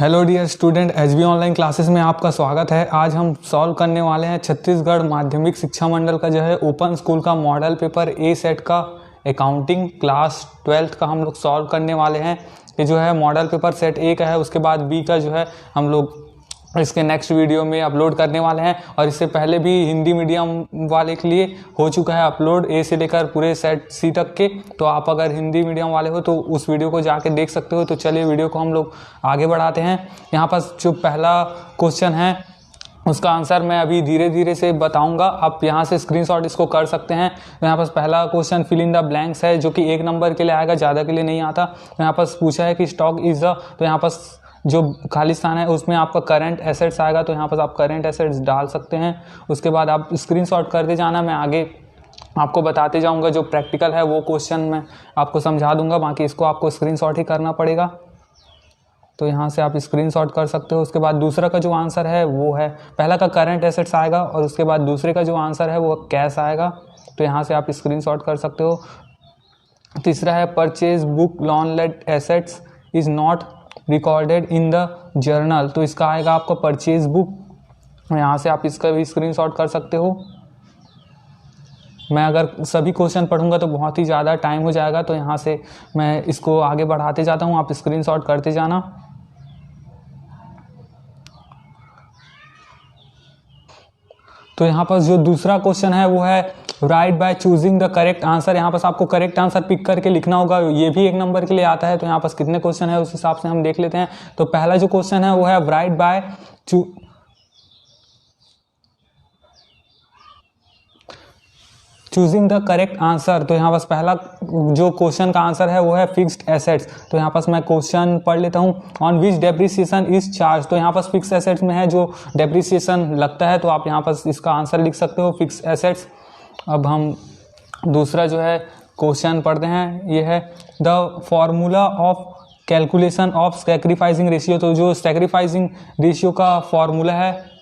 Hello dear student, HB online classes में आपका स्वागत है। आज हम सॉल्व करने वाले हैं छत्तीसगढ़ माध्यमिक शिक्षा मंडल का जो है ओपन स्कूल का मॉडल पेपर ए सेट का अकाउंटिंग क्लास 12th का हम लोग सॉल्व करने वाले हैं। ये जो है मॉडल पेपर सेट ए का है, उसके बाद बी का जो है हम लोग इसके नेक्स्ट वीडियो में अपलोड करने वाले हैं। और इससे पहले भी हिंदी मीडियम वाले के लिए हो चुका है अपलोड, ए से लेकर पूरे सेट सी तक के। तो आप अगर हिंदी मीडियम वाले हो तो उस वीडियो को जाके देख सकते हो। तो चलिए वीडियो को हम लोग आगे बढ़ाते हैं। यहाँ पर जो पहला क्वेश्चन है उसका आंसर मैं अभी धीरे धीरे से बताऊंगा, आप यहाँ से स्क्रीनशॉट इसको कर सकते हैं। यहाँ पर पहला question fill in the blanks है, जो कि 1 नंबर के लिए आएगा, ज़्यादा के लिए नहीं आता। यहाँ पर पूछा है कि स्टॉक इज द, तो यहाँ पर जो खाली स्थान है उसमें आपका करंट एसेट्स आएगा, तो यहाँ पर आप करंट एसेट्स डाल सकते हैं। उसके बाद आप स्क्रीनशॉट करते जाना, मैं आगे आपको बताते जाऊंगा। जो प्रैक्टिकल है वो क्वेश्चन मैं आपको समझा दूंगा, बाकी इसको आपको स्क्रीनशॉट ही करना पड़ेगा। तो यहाँ से आप स्क्रीनशॉट कर सकते हो। उसके बाद दूसरा का जो आंसर है वो है, पहला का करंट एसेट्स आएगा और उसके बाद दूसरे का जो आंसर है वो कैश आएगा। तो यहाँ से आप स्क्रीनशॉट कर सकते हो। तीसरा है purchase book loan late assets is not recorded in the journal, तो इसका आएगा आपका परचेज बुक। यहाँ से आप इसका भी स्क्रीनशॉट कर सकते हो। मैं अगर सभी क्वेश्चन पढ़ूंगा तो बहुत ही ज़्यादा टाइम हो जाएगा, तो यहाँ से मैं इसको आगे बढ़ाते जाता हूँ, आप स्क्रीनशॉट करते जाना। तो यहाँ पर जो दूसरा क्वेश्चन है वो है right by choosing the correct answer. यहाँ पर आपको करेक्ट आंसर पिक करके लिखना होगा, ये भी 1 नंबर के लिए आता है। तो यहाँ पर कितने क्वेश्चन है उस हिसाब से हम देख लेते हैं। तो पहला जो क्वेश्चन है वो है right by choosing the correct answer. तो यहाँ बस पहला जो क्वेश्चन का आंसर है वो है फिक्स्ड एसेट्स। तो यहाँ पास मैं क्वेश्चन पढ़ लेता हूँ। On which depreciation is charge, तो यहाँ पास फिक्स एसेट्स में है जो डेप्रिसिएशन लगता है, तो आप यहाँ पास इसका आंसर लिख सकते हो फिक्स एसेट्स। अब हम दूसरा जो है क्वेश्चन पढ़ते हैं, ये है the formula of calculation of sacrificing ratio. तो जो सैक्रिफाइसिंग रेशियो का फॉर्मूला है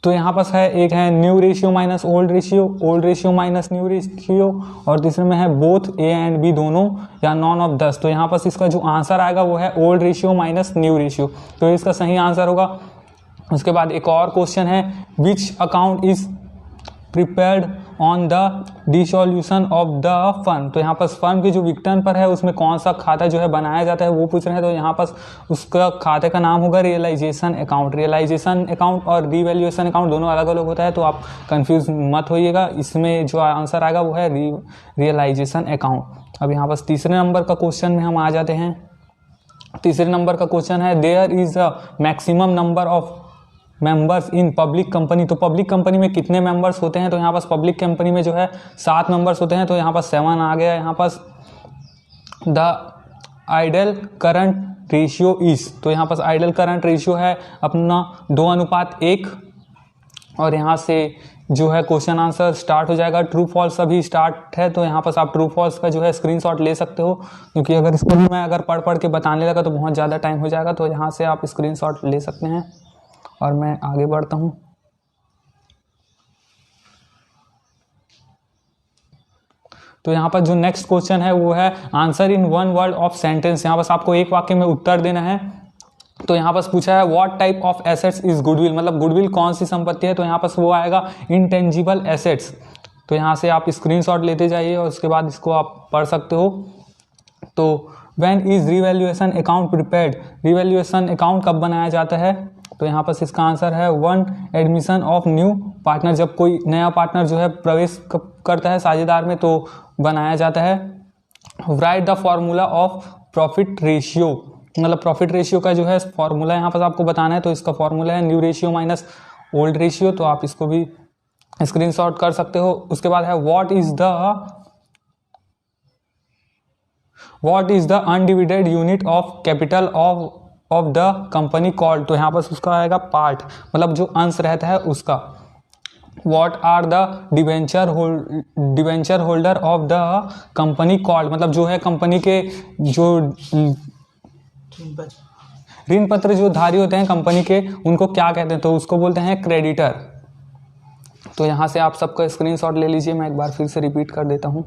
तो यहाँ पास है, एक है new ratio minus old ratio minus new ratio, और तीसरे में है बोथ ए एंड बी दोनों या नॉन ऑफ 10। तो यहाँ पास इसका जो आंसर आएगा वो है old ratio minus new ratio, तो इसका सही आंसर होगा। उसके बाद एक और क्वेश्चन है which account is prepared on the dissolution of the fund. तो यहाँ पर फंड के जो विघटन पर है उसमें कौन सा खाता जो है बनाया जाता है वो पूछ रहे हैं। तो यहाँ पर उसका खाते का नाम होगा रियलाइजेशन अकाउंट। रियलाइजेशन अकाउंट और रिवैल्यूएशन अकाउंट दोनों अलग अलग होता है, तो आप कंफ्यूज मत होइएगा। इसमें जो आंसर आएगा वो है रियलाइजेशन अकाउंट। अब यहाँ पर तीसरे नंबर का क्वेश्चन में हम आ जाते हैं। तीसरे नंबर का क्वेश्चन है there is a maximum number of members in public company. तो पब्लिक कंपनी में कितने मेंबर्स होते हैं, तो यहाँ पास पब्लिक कंपनी में जो है 7 मेंबर्स होते हैं, तो यहाँ पास 7 आ गया। यहाँ पास the ideal current ratio is, तो यहाँ पास आइडल करंट रेशियो है अपना 2:1। और यहाँ से जो है क्वेश्चन आंसर स्टार्ट हो जाएगा। ट्रू फॉल्स सभी स्टार्ट है, तो यहाँ पास आप ट्रू फॉल्स का जो है स्क्रीनशॉट ले सकते हो, क्योंकि अगर इसको भी मैं अगर पढ़ के बताने लगा तो बहुत ज़्यादा टाइम हो जाएगा। तो यहाँ से आप स्क्रीनशॉट ले सकते हैं और मैं आगे बढ़ता हूँ। तो यहाँ पर जो नेक्स्ट क्वेश्चन है वो है answer in 1 word of sentence. यहाँ बस आपको एक वाक्य में उत्तर देना है। तो यहाँ पास पूछा है what type of assets is goodwill, मतलब गुडविल कौन सी संपत्ति है, तो यहाँ पास वो आएगा इंटेंजिबल एसेट्स। तो यहाँ से आप स्क्रीनशॉट लेते जाइए और उसके बाद इसको आप पढ़ सकते हो। तो when is revaluation account prepared, revaluation account कब बनाया जाता है, तो यहाँ पर इसका आंसर है 1 एडमिशन ऑफ न्यू पार्टनर, जब कोई नया पार्टनर जो है प्रवेश करता है साझेदार में तो बनाया जाता है। Right the formula of profit ratio, मतलब प्रॉफिट रेशियो का जो है फॉर्मूला यहाँ पर आपको बताना है। तो इसका फॉर्मूला है new ratio minus old ratio, तो आप इसको भी स्क्रीनशॉट कर सकते हो। उसके बाद है what is the undivided unit of capital of the company called, तो यहाँ पर उसका आएगा पार्ट, मतलब जो अंश रहता है उसका। What are the debenture holder of the company called, मतलब जो है कंपनी के जो ऋण पत्र जो धारी होते हैं कंपनी के उनको क्या कहते हैं, तो उसको बोलते हैं क्रेडिटर। तो यहाँ से आप सबका स्क्रीनशॉट ले लीजिए, मैं एक बार फिर से रिपीट कर देता हूँ।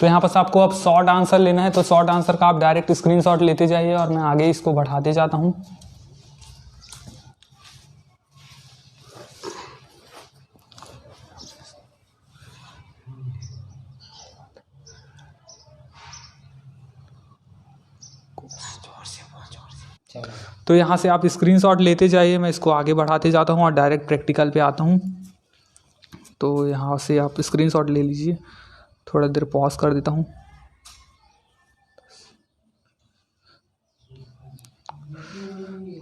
तो यहाँ पर आपको अब शॉर्ट आंसर लेना है, तो शॉर्ट आंसर का आप डायरेक्ट स्क्रीनशॉट लेते जाइए और मैं आगे इसको बढ़ाते जाता हूँ। तो यहाँ से आप स्क्रीनशॉट लेते जाइए, मैं इसको आगे बढ़ाते जाता हूँ और डायरेक्ट प्रैक्टिकल पे आता हूँ। तो यहाँ से आप स्क्रीनशॉट ले लीजिए, थोड़ा देर पॉज कर देता हूँ।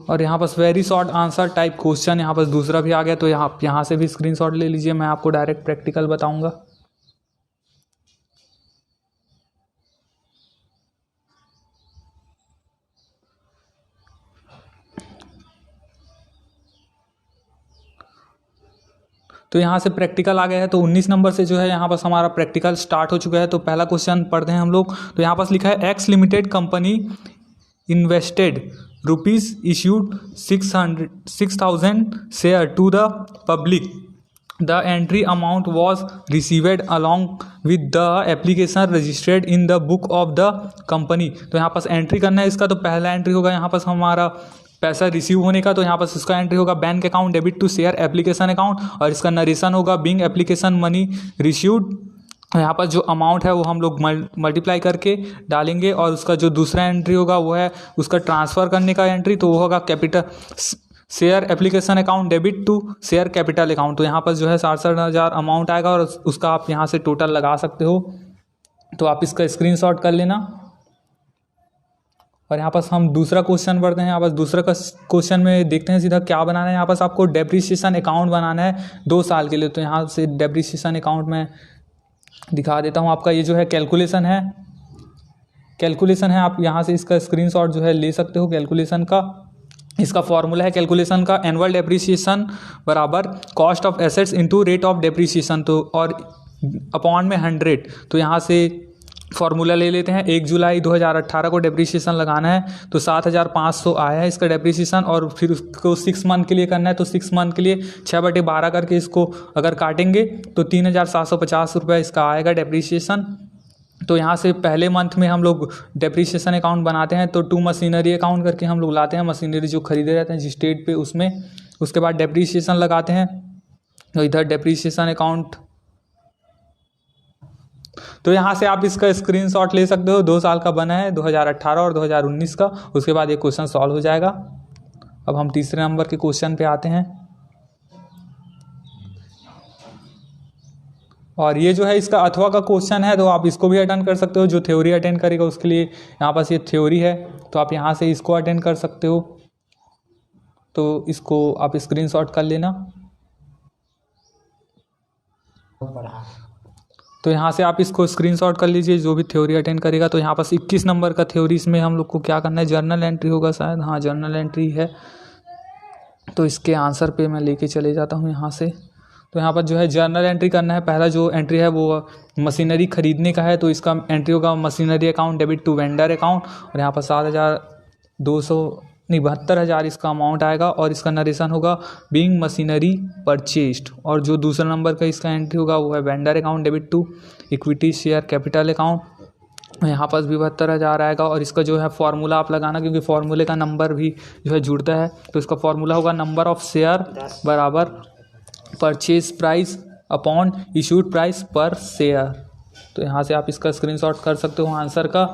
और यहाँ पर very short answer type question यहाँ पर दूसरा भी आ गया, तो यहाँ से भी स्क्रीनशॉट ले लीजिए, मैं आपको डायरेक्ट प्रैक्टिकल बताऊँगा। तो यहाँ से प्रैक्टिकल आ गया है, तो 19 नंबर से जो है यहाँ पर हमारा प्रैक्टिकल स्टार्ट हो चुका है। तो पहला क्वेश्चन पढ़ते हैं हम लोग। तो यहाँ पर लिखा है X limited company invested rupees issued 6,000 share to the public, the entry amount was received along with the application registered in the book of the company. तो यहाँ पर एंट्री करना है इसका, तो पहला एंट्री होगा यहाँ पर हमारा पैसा रिसीव होने का, तो यहाँ पर इसका एंट्री होगा bank account debit to share application account, और इसका नरेशन होगा बिंग एप्लीकेशन मनी रिसीव्ड। यहाँ पर जो अमाउंट है वो हम लोग मल्टीप्लाई करके डालेंगे, और उसका जो दूसरा एंट्री होगा वो है उसका ट्रांसफ़र करने का एंट्री, तो वो होगा capital share application account debit to share capital account. तो यहाँ पर जो है 67,000 अमाउंट आएगा, और उसका आप यहाँ से टोटल लगा सकते हो। तो आप इसका स्क्रीनशॉट कर लेना। और यहाँ पास हम दूसरा क्वेश्चन पढ़ते हैं। यहाँ पास दूसरा क्वेश्चन में देखते हैं सीधा क्या बनाना है। यहाँ पास आपको डेप्रिसिएशन अकाउंट बनाना है 2 साल के लिए। तो यहाँ से डेप्रिसिएशन अकाउंट में दिखा देता हूँ। आपका ये जो है कैलकुलेशन है, आप यहाँ से इसका स्क्रीनशॉट जो है ले सकते हो कैलकुलेशन का। इसका फॉर्मूला है कैलकुलेशन का, एनुअल डेप्रिसिएशन बराबर cost of assets into rate of depreciation, तो और अपॉन में 100। तो यहाँ से फॉर्मूला ले लेते हैं। 1 जुलाई 2018 को डेप्रिसिएशन लगाना है, तो 7,500 आया है इसका डेप्रिसिएशन, और फिर उसको 6 मंथ के लिए करना है। तो 6 मंथ के लिए 6/12 करके इसको अगर काटेंगे तो 3,750 रुपये इसका आएगा डेप्रिसिएशन। तो यहाँ से पहले मंथ में हम लोग डेप्रिसिएशन अकाउंट बनाते हैं, तो टू मशीनरी अकाउंट करके हम लोग लाते हैं, मशीनरी जो खरीदे रहते हैं जिस डेट पे उसमें। उसके बाद डेप्रिसिएशन लगाते हैं, तो इधर डेप्रिसिएशन अकाउंट। तो यहाँ से आप इसका स्क्रीनशॉट ले सकते हो। 2 साल का बना है, 2018 और 2019 का। उसके बाद ये क्वेश्चन सॉल्व हो जाएगा। अब हम तीसरे नंबर के क्वेश्चन पे आते हैं, और ये जो है इसका अथवा का क्वेश्चन है, तो आप इसको भी अटेंड कर सकते हो। जो थ्योरी अटेंड करेगा उसके लिए यहाँ पास ये थ्योरी है, तो आप यहाँ से इसको अटेंड कर सकते हो। तो इसको आप स्क्रीनशॉट कर लेना। तो यहाँ से आप इसको स्क्रीनशॉट कर लीजिए जो भी थ्योरी अटेंड करेगा। तो यहाँ पास 21 नंबर का थ्योरी, इसमें हम लोग को क्या करना है, जर्नल एंट्री होगा शायद, हाँ जर्नल एंट्री है। तो इसके आंसर पे मैं लेके चले जाता हूँ यहाँ से। तो यहाँ पर जो है जर्नल एंट्री करना है। पहला जो एंट्री है वो मशीनरी खरीदने का है, तो इसका एंट्री होगा machinery account debit to vendor account, और यहाँ पर 72,000 इसका अमाउंट आएगा, और इसका नरेशन होगा बीइंग मशीनरी परचेस्ड। और जो दूसरा नंबर का इसका एंट्री होगा वो है vendor account debit to equity share capital account, यहाँ पास भी 72,000 आएगा। और इसका जो है फॉर्मूला आप लगाना, क्योंकि फॉर्मूले का नंबर भी जो है जुड़ता है। तो इसका फॉर्मूला होगा नंबर ऑफ शेयर बराबर purchase price upon issued price पर शेयर। तो यहाँ से आप इसका स्क्रीनशॉट कर सकते हो आंसर का।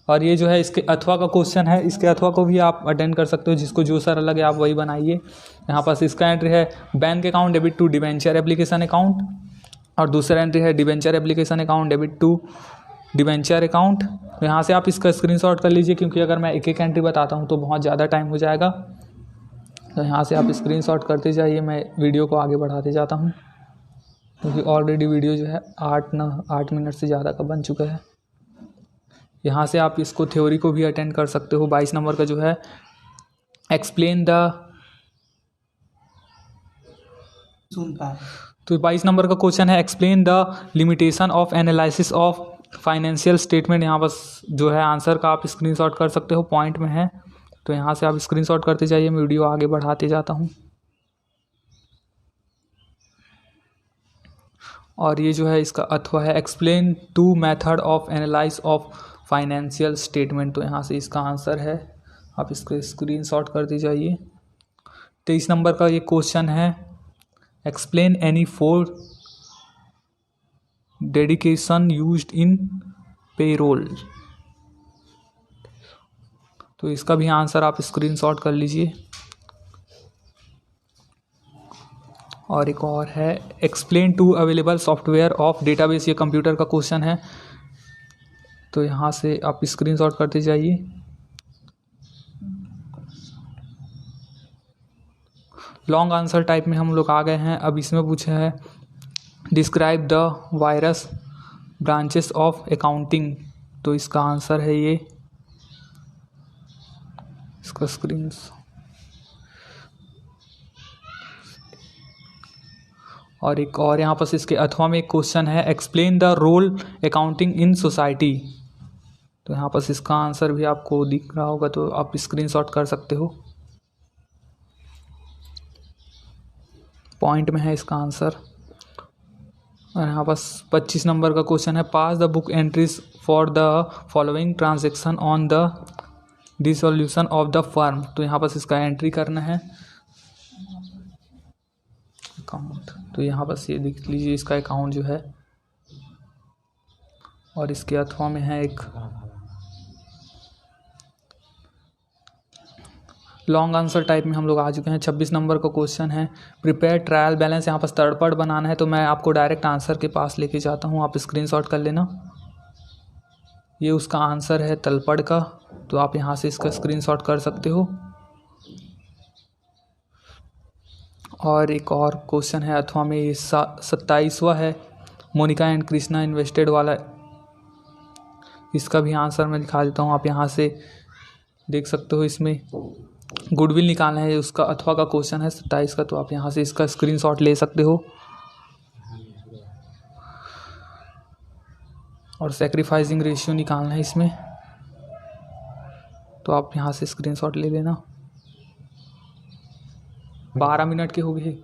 और ये जो है इसके अथवा का क्वेश्चन है, इसके अथवा को भी आप अटेंड कर सकते हो, जिसको जो सर लगे आप वही बनाइए। यहाँ पास इसका एंट्री है bank account debit to debenture application account, और दूसरा एंट्री है debenture application account debit to debenture account. तो यहाँ से आप इसका स्क्रीनशॉट कर लीजिए, क्योंकि अगर मैं एक एक एंट्री बताता हूँ तो बहुत ज़्यादा टाइम हो जाएगा। तो यहाँ से आप स्क्रीनशॉट करते जाइए, मैं वीडियो को आगे बढ़ाते जाता हूँ, क्योंकि ऑलरेडी वीडियो जो है 8 मिनट से ज़्यादा का बन चुका है। यहाँ से आप इसको थ्योरी को भी अटेंड कर सकते हो। 22 नंबर का जो है एक्सप्लेन द, तो 22 नंबर का क्वेश्चन है explain the limitation of analysis of financial statement. यहाँ बस जो है आंसर का आप स्क्रीनशॉट कर सकते हो, पॉइंट में है। तो यहाँ से आप स्क्रीनशॉट करते जाइए, मैं वीडियो आगे बढ़ाते जाता हूँ। और ये जो है इसका अथवा है explain to method of analyze of financial statement. तो यहाँ से इसका आंसर है, आप इसको स्क्रीनशॉट कर दी जाइए। 23 नंबर का ये क्वेश्चन है explain any four dedication used in payroll. तो इसका भी आंसर आप स्क्रीनशॉट कर लीजिए। और एक और है explain to available software of database. ये कंप्यूटर का क्वेश्चन है, तो यहाँ से आप स्क्रीनशॉट करते जाइए। लॉन्ग आंसर टाइप में हम लोग आ गए हैं। अब इसमें पूछे है describe the virus branches of accounting. तो इसका आंसर है ये, इसका स्क्रीन। और एक और यहाँ पर इसके अथवा में एक क्वेश्चन है explain the role accounting in society. तो यहाँ पर इसका आंसर भी आपको दिख रहा होगा, तो आप स्क्रीनशॉट कर सकते हो। पॉइंट में है इसका आंसर। और यहाँ पर 25 नंबर का क्वेश्चन है pass the book entries for the following transaction on the dissolution of the firm. तो यहाँ पर इसका एंट्री करना है अकाउंट। तो यहाँ बस ये देख लीजिए इसका अकाउंट जो है, और इसके अथवा में है एक लॉन्ग आंसर टाइप में हम लोग आ चुके हैं। 26 नंबर का क्वेश्चन है प्रिपेयर ट्रायल बैलेंस। यहाँ पर थर्ड पार्ट बनाना है, तो मैं आपको डायरेक्ट आंसर के पास लेके जाता हूँ, आप स्क्रीनशॉट कर लेना। ये उसका आंसर है तलपड़ का, तो आप यहाँ से इसका स्क्रीनशॉट कर सकते हो। और एक और क्वेश्चन है अथवा में, ये 27वां है मोनिका एंड कृष्णा इन्वेस्टेड वाला। इसका भी आंसर मैं दिखा देता हूँ, आप यहाँ से देख सकते हो। इसमें गुडविल निकालना है, उसका अथवा का क्वेश्चन है 27 का, तो आप यहाँ से इसका स्क्रीनशॉट ले सकते हो। और सैक्रिफाइसिंग रेशियो निकालना है इसमें, तो आप यहाँ से स्क्रीनशॉट ले लेना। 12 मिनट के हो गए।